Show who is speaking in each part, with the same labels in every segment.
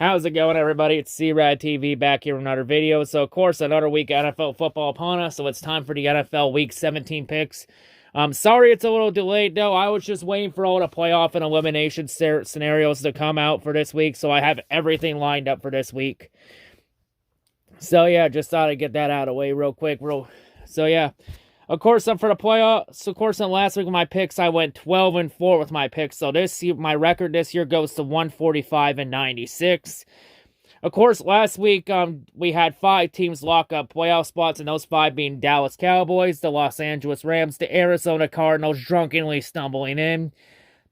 Speaker 1: How's it going, everybody? It's C-RadTV back here with another video. So, of course, another week of NFL football upon us, so it's time for the NFL Week 17 picks. Sorry it's a little delayed, though. I was just waiting for all the playoff and elimination scenarios to come out for this week, so I have everything lined up for this week. So, yeah, just thought I'd get that out of the way real quick. So, yeah. Of course, for the playoffs, of course, in last week with my picks, I went 12-4 with my picks. So this year, my record this year goes to 145-96. Of course, last week, we had 5 teams lock up playoff spots, and those 5 being Dallas Cowboys, the Los Angeles Rams, the Arizona Cardinals drunkenly stumbling in,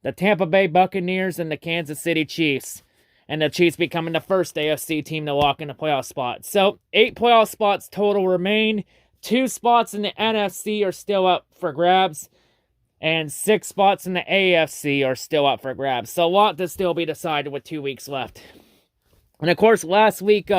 Speaker 1: the Tampa Bay Buccaneers, and the Kansas City Chiefs. And the Chiefs becoming the first AFC team to lock in a playoff spot. So, 8 playoff spots total remain. 2 spots in the NFC are still up for grabs, and 6 spots in the AFC are still up for grabs. So a lot to still be decided with 2 weeks left. And of course, last week,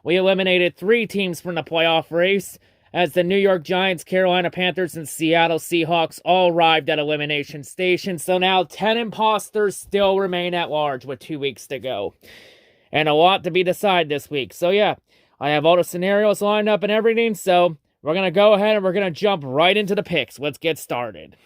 Speaker 1: we eliminated 3 teams from the playoff race, as the New York Giants, Carolina Panthers, and Seattle Seahawks all arrived at elimination station. So now 10 imposters still remain at large with 2 weeks to go. And a lot to be decided this week. So yeah, I have all the scenarios lined up and everything, so we're going to go ahead and we're going to jump right into the picks. Let's get started.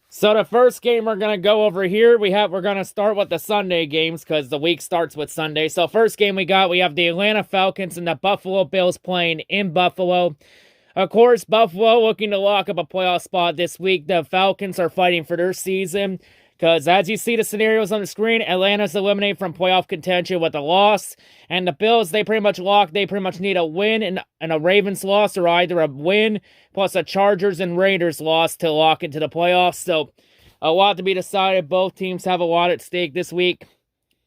Speaker 1: So the first game we're going to go over here, we're going to start with the Sunday games because the week starts with Sunday. So first game we have the Atlanta Falcons and the Buffalo Bills playing in Buffalo. Of course, Buffalo looking to lock up a playoff spot this week. The Falcons are fighting for their season. Because as you see the scenarios on the screen, Atlanta's eliminated from playoff contention with a loss. And the Bills, they pretty much need a win and a Ravens loss, or either a win plus a Chargers and Raiders loss to lock into the playoffs. So, a lot to be decided. Both teams have a lot at stake this week.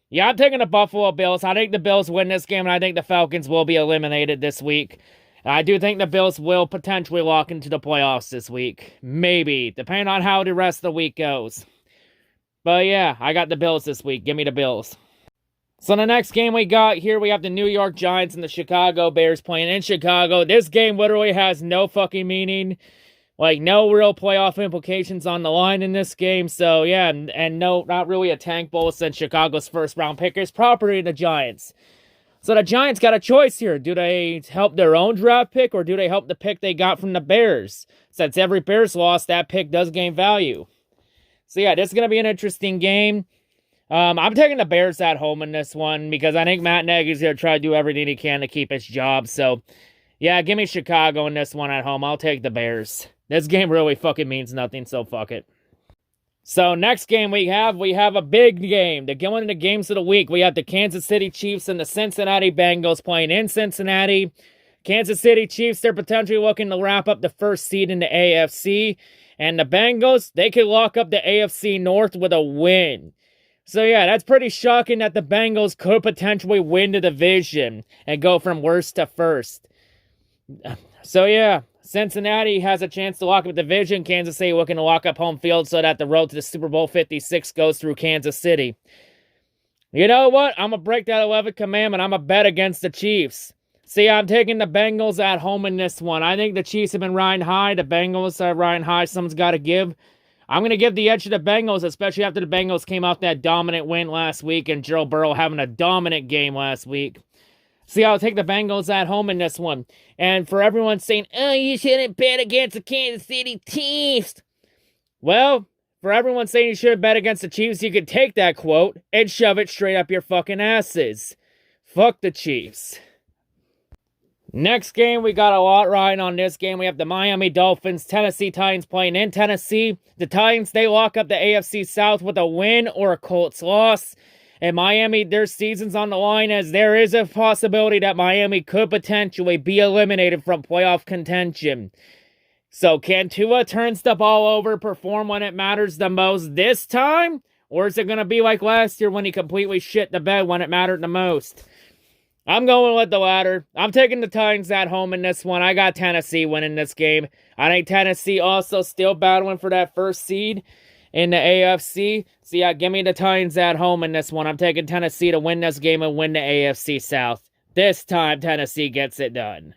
Speaker 1: Yeah, I'm taking the Buffalo Bills. I think the Bills win this game, and I think the Falcons will be eliminated this week. And I do think the Bills will potentially lock into the playoffs this week. Maybe, depending on how the rest of the week goes. But yeah, I got the Bills this week. Give me the Bills. So the next game we got here, we have the New York Giants and the Chicago Bears playing in Chicago. This game literally has no fucking meaning. Like, no real playoff implications on the line in this game. So yeah, and no, not really a tank bowl since Chicago's first round pick is property of the Giants. So the Giants got a choice here. Do they help their own draft pick, or do they help the pick they got from the Bears? Since every Bears loss, that pick does gain value. So yeah, this is going to be an interesting game. I'm taking the Bears at home in this one because I think Matt Nagy's going to try to do everything he can to keep his job. So yeah, give me Chicago in this one at home. I'll take the Bears. This game really fucking means nothing, so fuck it. So next game we have a big game. One of the games of the week. We have the Kansas City Chiefs and the Cincinnati Bengals playing in Cincinnati. Kansas City Chiefs, they're potentially looking to wrap up the first seed in the AFC. And the Bengals, they could lock up the AFC North with a win. So yeah, that's pretty shocking that the Bengals could potentially win the division and go from worst to first. So yeah, Cincinnati has a chance to lock up the division. Kansas City looking to lock up home field so that the road to the Super Bowl 56 goes through Kansas City. You know what? I'm going to break that 11th commandment. I'm going to bet against the Chiefs. See, I'm taking the Bengals at home in this one. I think the Chiefs have been riding high. The Bengals are riding high. Someone's got to give. I'm going to give the edge to the Bengals, especially after the Bengals came off that dominant win last week and Joe Burrow having a dominant game last week. See, I'll take the Bengals at home in this one. And for everyone saying, oh, you shouldn't bet against the Kansas City Chiefs. Well, for everyone saying you shouldn't bet against the Chiefs, you could take that quote and shove it straight up your fucking asses. Fuck the Chiefs. Next game, we got a lot riding on this game. We have the Miami Dolphins, Tennessee Titans playing in Tennessee. The Titans, they lock up the AFC South with a win or a Colts loss. And Miami, their season's on the line, as there is a possibility that Miami could potentially be eliminated from playoff contention. So can Tua turn the ball over, perform when it matters the most this time? Or is it going to be like last year when he completely shit the bed when it mattered the most? I'm going with the latter. I'm taking the Titans at home in this one. I got Tennessee winning this game. I think Tennessee also still battling for that first seed in the AFC. So yeah, give me the Titans at home in this one. I'm taking Tennessee to win this game and win the AFC South. This time, Tennessee gets it done.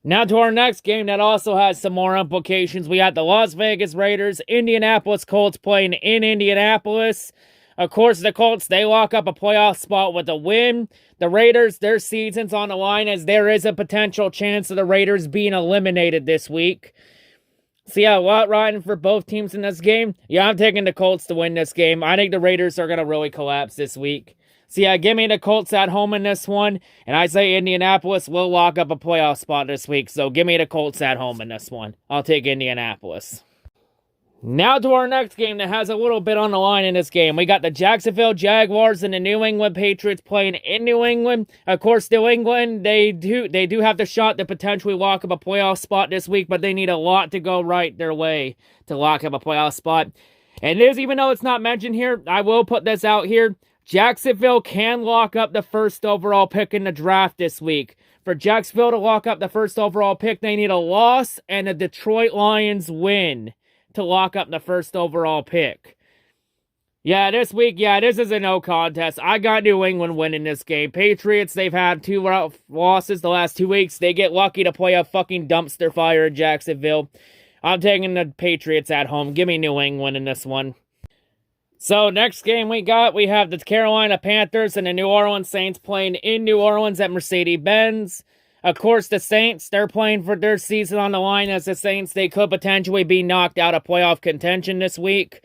Speaker 1: Now to our next game that also has some more implications. We got the Las Vegas Raiders, Indianapolis Colts playing in Indianapolis. Of course, the Colts, they lock up a playoff spot with a win. The Raiders, their season's on the line as there is a potential chance of the Raiders being eliminated this week. So yeah, a lot riding for both teams in this game. Yeah, I'm taking the Colts to win this game. I think the Raiders are going to really collapse this week. So yeah, give me the Colts at home in this one. And I say Indianapolis will lock up a playoff spot this week. So give me the Colts at home in this one. I'll take Indianapolis. Now to our next game that has a little bit on the line in this game. We got the Jacksonville Jaguars and the New England Patriots playing in New England. Of course, New England, they do have the shot to potentially lock up a playoff spot this week, but they need a lot to go right their way to lock up a playoff spot. And even though it's not mentioned here, I will put this out here. Jacksonville can lock up the first overall pick in the draft this week. For Jacksonville to lock up the first overall pick, they need a loss and a Detroit Lions win to lock up the first overall pick. Yeah, this week, this is a no contest. I got New England winning this game. Patriots, they've had 2 losses the last 2 weeks. They get lucky to play a fucking dumpster fire in Jacksonville. I'm taking the Patriots at home. Give me New England in this one. So, next game we have the Carolina Panthers and the New Orleans Saints playing in New Orleans at Mercedes-Benz. Of course, the Saints, they're playing for their season on the line as the Saints. They could potentially be knocked out of playoff contention this week.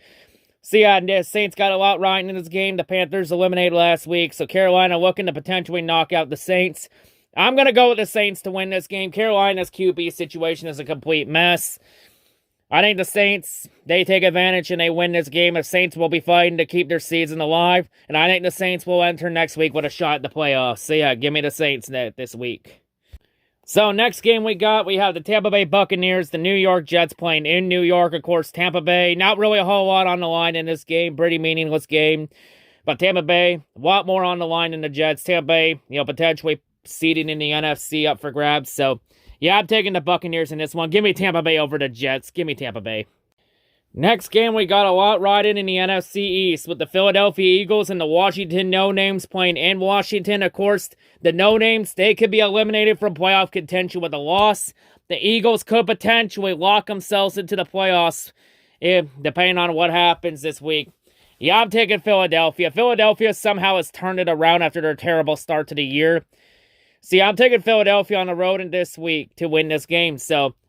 Speaker 1: So yeah, the Saints got a lot riding in this game. The Panthers eliminated last week. So Carolina looking to potentially knock out the Saints. I'm going to go with the Saints to win this game. Carolina's QB situation is a complete mess. I think the Saints, they take advantage and they win this game. The Saints will be fighting to keep their season alive. And I think the Saints will enter next week with a shot at the playoffs. So yeah, give me the Saints this week. So, next game we have the Tampa Bay Buccaneers, the New York Jets playing in New York. Of course, Tampa Bay, not really a whole lot on the line in this game. Pretty meaningless game. But Tampa Bay, a lot more on the line than the Jets. Tampa Bay, potentially seeding in the NFC up for grabs. So, yeah, I'm taking the Buccaneers in this one. Give me Tampa Bay over the Jets. Give me Tampa Bay. Next game, we got a lot riding in the NFC East with the Philadelphia Eagles and the Washington No-Names playing in Washington. Of course, the No-Names, they could be eliminated from playoff contention with a loss. The Eagles could potentially lock themselves into the playoffs, depending on what happens this week. Yeah, I'm taking Philadelphia. Philadelphia somehow has turned it around after their terrible start to the year. See, I'm taking Philadelphia on the road in this week to win this game,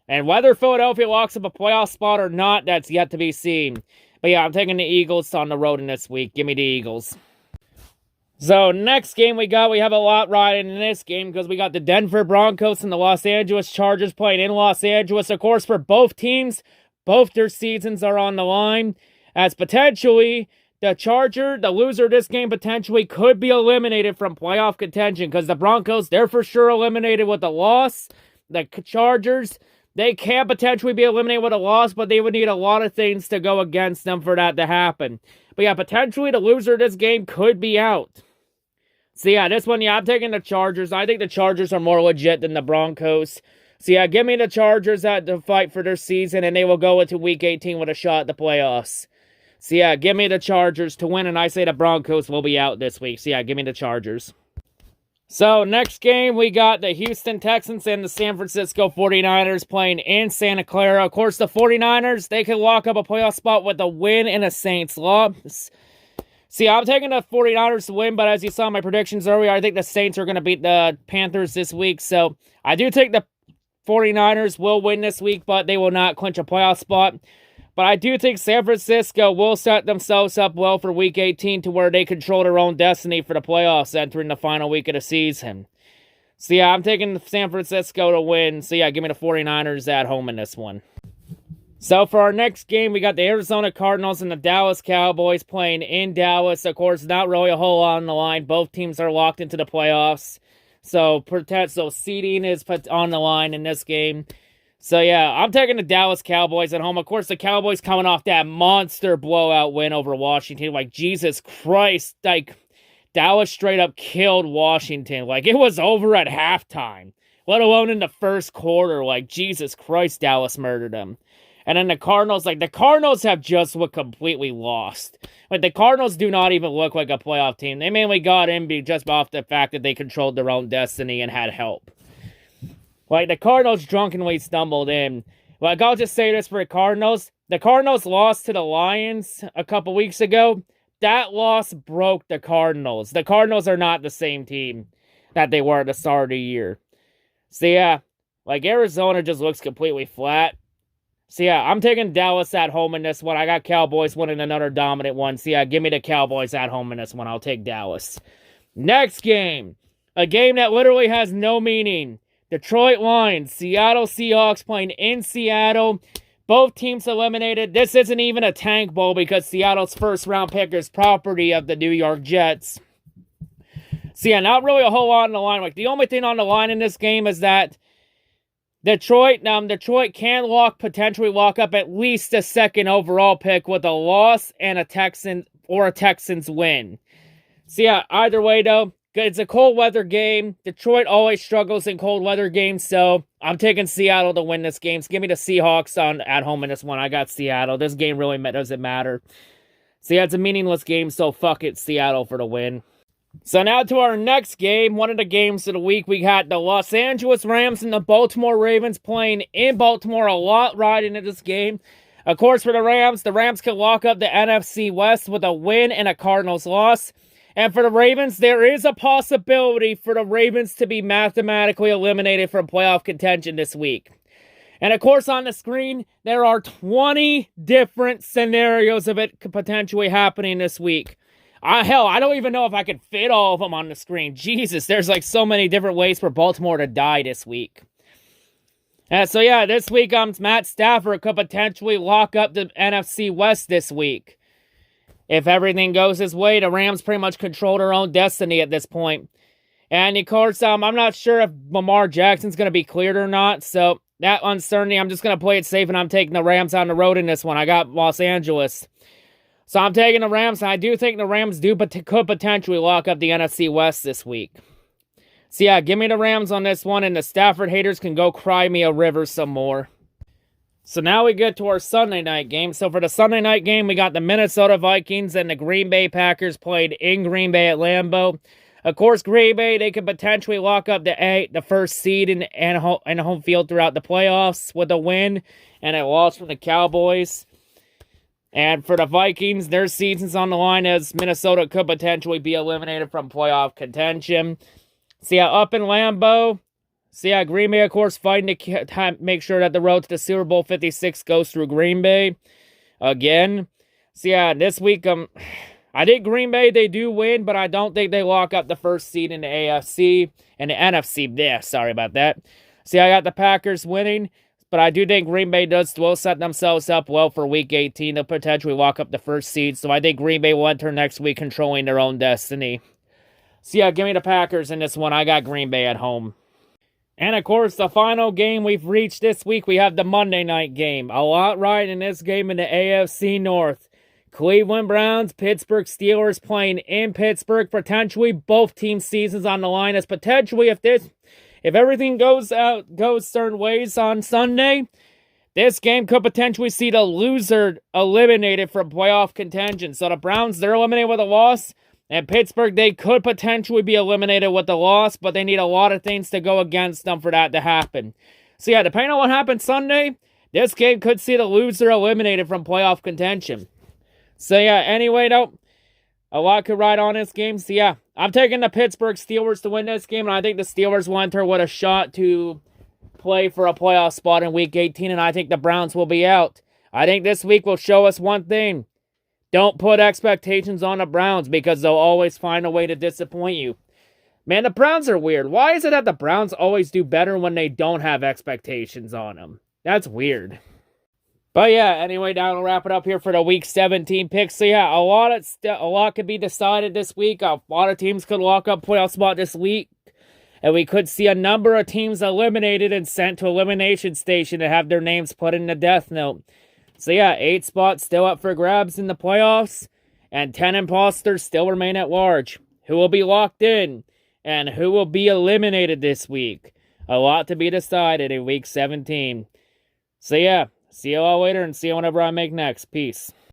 Speaker 1: and whether Philadelphia locks up a playoff spot or not, that's yet to be seen. But yeah, I'm taking the Eagles on the road in this week. Give me the Eagles. So, next game we have a lot riding in this game because we got the Denver Broncos and the Los Angeles Chargers playing in Los Angeles. Of course, for both teams, both their seasons are on the line. As potentially, the loser of this game potentially could be eliminated from playoff contention because the Broncos, they're for sure eliminated with a loss. The Chargers, they can potentially be eliminated with a loss, but they would need a lot of things to go against them for that to happen. But yeah, potentially the loser of this game could be out. So yeah, this one, I'm taking the Chargers. I think the Chargers are more legit than the Broncos. So yeah, give me the Chargers to fight for their season, and they will go into Week 18 with a shot at the playoffs. So yeah, give me the Chargers to win, and I say the Broncos will be out this week. So yeah, give me the Chargers. So, next game, we got the Houston Texans and the San Francisco 49ers playing in Santa Clara. Of course, the 49ers, they can lock up a playoff spot with a win and a Saints loss. See, I'm taking the 49ers to win, but as you saw in my predictions earlier, I think the Saints are going to beat the Panthers this week. So, I do think the 49ers will win this week, but they will not clinch a playoff spot. But I do think San Francisco will set themselves up well for Week 18 to where they control their own destiny for the playoffs entering the final week of the season. So yeah, I'm taking San Francisco to win. So yeah, give me the 49ers at home in this one. So for our next game, we got the Arizona Cardinals and the Dallas Cowboys playing in Dallas. Of course, not really a whole lot on the line. Both teams are locked into the playoffs. So seeding is put on the line in this game. So, yeah, I'm taking the Dallas Cowboys at home. Of course, the Cowboys coming off that monster blowout win over Washington. Like, Jesus Christ. Like, Dallas straight up killed Washington. Like, it was over at halftime. Let alone in the first quarter. Like, Jesus Christ, Dallas murdered them. And then the Cardinals have just completely lost. Like, the Cardinals do not even look like a playoff team. They mainly got in just off the fact that they controlled their own destiny and had help. Like, the Cardinals drunkenly stumbled in. Like, I'll just say this for the Cardinals. The Cardinals lost to the Lions a couple weeks ago. that loss broke the Cardinals. The Cardinals are not the same team that they were at the start of the year. So yeah, like Arizona just looks completely flat. So yeah, I'm taking Dallas at home in this one. I got Cowboys winning another dominant one. So yeah, give me the Cowboys at home in this one. I'll take Dallas. Next game. A game that literally has no meaning. Detroit Lions, Seattle Seahawks playing in Seattle. Both teams eliminated. This isn't even a tank bowl because Seattle's first round pick is property of the New York Jets. So yeah, not really a whole lot on the line. Like the only thing on the line in this game is that Detroit can potentially lock up at least a second overall pick with a loss and a Texans win. So yeah, either way though, it's a cold weather game. Detroit always struggles in cold weather games, so I'm taking Seattle to win this game. So give me the Seahawks at home in this one. I got Seattle. This game really doesn't matter. So yeah, it's a meaningless game, so fuck it, Seattle for the win. So now to our next game, one of the games of the week. We got the Los Angeles Rams and the Baltimore Ravens playing in Baltimore. A lot riding in this game. Of course, for the Rams can lock up the NFC West with a win and a Cardinals loss. And for the Ravens, there is a possibility for the Ravens to be mathematically eliminated from playoff contention this week. And of course, on the screen, there are 20 different scenarios of it potentially happening this week. Hell, I don't even know if I could fit all of them on the screen. Jesus, there's like so many different ways for Baltimore to die this week. So yeah, this week, Matt Stafford could potentially lock up the NFC West this week. If everything goes his way, the Rams pretty much control their own destiny at this point. And of course, I'm not sure if Lamar Jackson's going to be cleared or not. So that uncertainty, I'm just going to play it safe, and I'm taking the Rams on the road in this one. I got Los Angeles. So I'm taking the Rams, and I do think the Rams could potentially lock up the NFC West this week. So yeah, give me the Rams on this one, and the Stafford haters can go cry me a river some more. So now we get to our Sunday night game. So for the Sunday night game, we got the Minnesota Vikings and the Green Bay Packers played in Green Bay at Lambeau. Of course, Green Bay, they could potentially lock up the first seed and home field throughout the playoffs with a win and a loss from the Cowboys. And for the Vikings, their season's on the line as Minnesota could potentially be eliminated from playoff contention. So yeah, up in Lambeau. So yeah, Green Bay, of course, fighting to make sure that the road to the Super Bowl 56 goes through Green Bay again. So yeah, this week, I think Green Bay, they do win, but I don't think they lock up the first seed in the AFC and the NFC. Yeah, sorry about that. So yeah, I got the Packers winning, but I do think Green Bay will set themselves up well for Week 18. They'll potentially lock up the first seed, so I think Green Bay will enter next week controlling their own destiny. So yeah, give me the Packers in this one. I got Green Bay at home. And of course, the final game we've reached this week, we have the Monday night game. A lot riding in this game in the AFC North. Cleveland Browns, Pittsburgh Steelers playing in Pittsburgh. Potentially both teams' seasons on the line. As potentially, if everything goes certain ways on Sunday, this game could potentially see the loser eliminated from playoff contention. So the Browns, they're eliminated with a loss. And Pittsburgh, they could potentially be eliminated with the loss, but they need a lot of things to go against them for that to happen. So yeah, depending on what happens Sunday, this game could see the loser eliminated from playoff contention. So yeah, anyway though, a lot could ride on this game. So yeah, I'm taking the Pittsburgh Steelers to win this game, and I think the Steelers will enter with a shot to play for a playoff spot in Week 18, and I think the Browns will be out. I think this week will show us one thing. Don't put expectations on the Browns because they'll always find a way to disappoint you. Man, the Browns are weird. Why is it that the Browns always do better when they don't have expectations on them? That's weird. But yeah, anyway, now we'll wrap it up here for the Week 17 picks. So yeah, a lot could be decided this week. A lot of teams could lock up playoff spot this week. And we could see a number of teams eliminated and sent to elimination station to have their names put in the death note. So yeah, 8 spots still up for grabs in the playoffs, and 10 imposters still remain at large. Who will be locked in, and who will be eliminated this week? A lot to be decided in Week 17. So yeah, see you all later, and see you whenever I make next. Peace.